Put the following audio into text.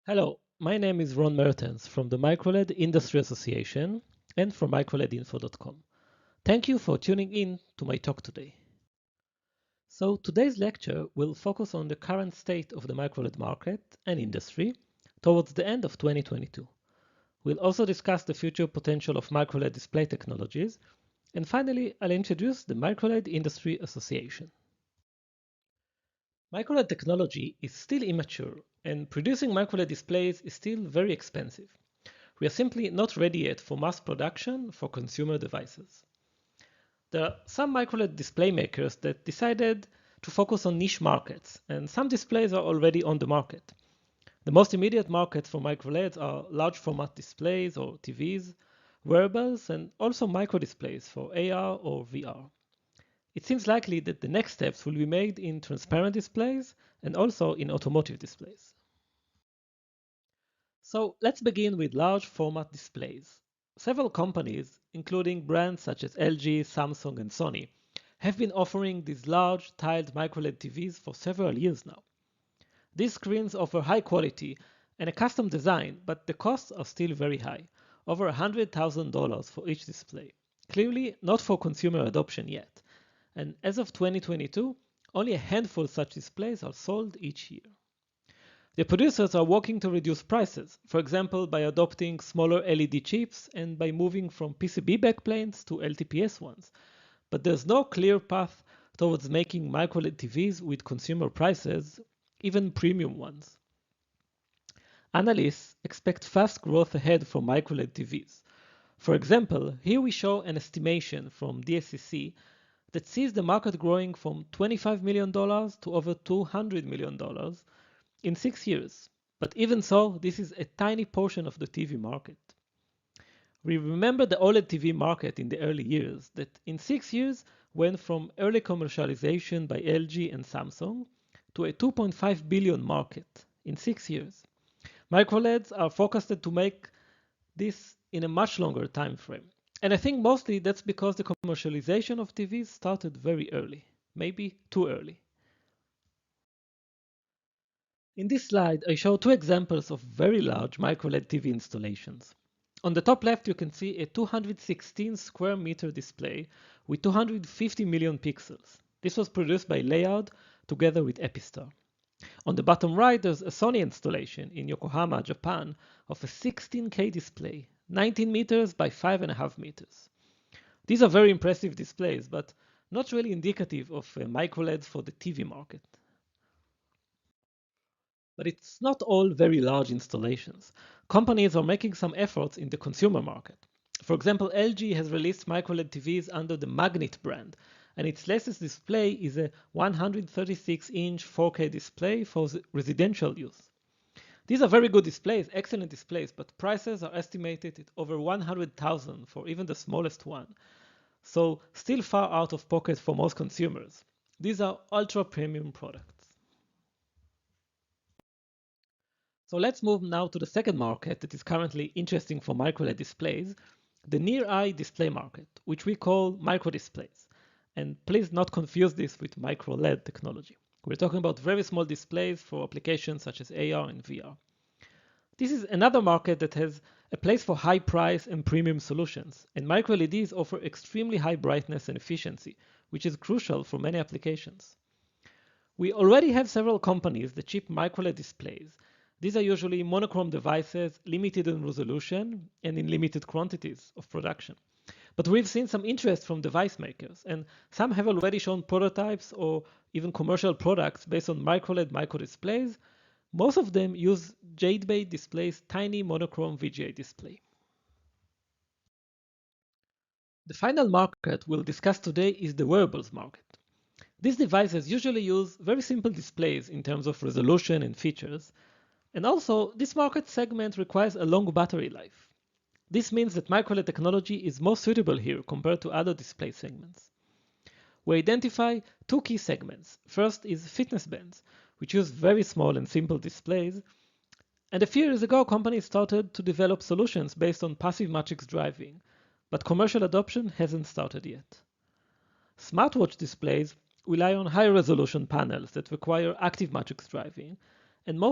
Hello, my name is Ron Mertens from the MicroLED Industry Association and from microledinfo.com. Thank you for tuning in to my talk today. So today's lecture will focus on the current state of the MicroLED market and industry towards the end of 2022. We'll also discuss the future potential of MicroLED display technologies, and finally I'll introduce the MicroLED Industry Association. MicroLED technology is still immature, and producing MicroLED displays is still very expensive. We are simply not ready yet for mass production for consumer devices. There are some MicroLED display makers that decided to focus on niche markets, and some displays are already on the market. The most immediate markets for MicroLEDs are large format displays or TVs, wearables, and also microdisplays for AR or VR. It seems likely that the next steps will be made in transparent displays and also in automotive displays. So let's begin with large format displays. Several companies, including brands such as LG, Samsung, and Sony, have been offering these large tiled MicroLED TVs for several years now. These screens offer high quality and a custom design, but the costs are still very high, over $100,000 for each display. Clearly not for consumer adoption yet. And as of 2022, only a handful of such displays are sold each year. The producers are working to reduce prices, for example by adopting smaller LED chips and by moving from PCB backplanes to LTPS ones, but there's no clear path towards making MicroLED TVs with consumer prices, even premium ones. Analysts expect fast growth ahead for MicroLED TVs. For example, here we show an estimation from DSCC that sees the market growing from $25 million to over $200 million in 6 years. But even so, this is a tiny portion of the TV market. We remember the OLED TV market in the early years that in 6 years went from early commercialization by LG and Samsung to a $2.5 billion market in 6 years. MicroLEDs are forecasted to make this in a much longer time frame. And I think mostly that's because the commercialization of TVs started very early, maybe too early. In this slide, I show two examples of very large MicroLED TV installations. On the top left, you can see a 216 square meter display with 250 million pixels. This was produced by Layout together with Epistar. On the bottom right, there's a Sony installation in Yokohama, Japan, of a 16K display, 19 meters by 5.5 meters. These are very impressive displays, but not really indicative of MicroLEDs for the TV market. But it's not all very large installations. Companies are making some efforts in the consumer market. For example, LG has released MicroLED TVs under the MAGNIT brand, and its latest display is a 136-inch 4K display for residential use. These are very good displays, excellent displays, but prices are estimated at over $100,000 for even the smallest one. So still far out of pocket for most consumers. These are ultra premium products. So let's move now to the second market that is currently interesting for MicroLED displays, the near-eye display market, which we call microdisplays. And please not confuse this with MicroLED technology. We're talking about very small displays for applications such as AR and VR. This is another market that has a place for high price and premium solutions, and microLEDs offer extremely high brightness and efficiency, which is crucial for many applications. We already have several companies that ship microLED displays. These are usually monochrome devices, limited in resolution and in limited quantities of production. But we've seen some interest from device makers, and some have already shown prototypes or even commercial products based on MicroLED microdisplays. Most of them use Jade Display's tiny monochrome VGA display. The final market we'll discuss today is the wearables market. These devices usually use very simple displays in terms of resolution and features, and also this market segment requires a long battery life. This means that MicroLED technology is more suitable here compared to other display segments. We identify two key segments. First is fitness bands, which use very small and simple displays. And a few years ago, companies started to develop solutions based on passive matrix driving, but commercial adoption hasn't started yet. Smartwatch displays rely on high resolution panels that require active matrix driving, and most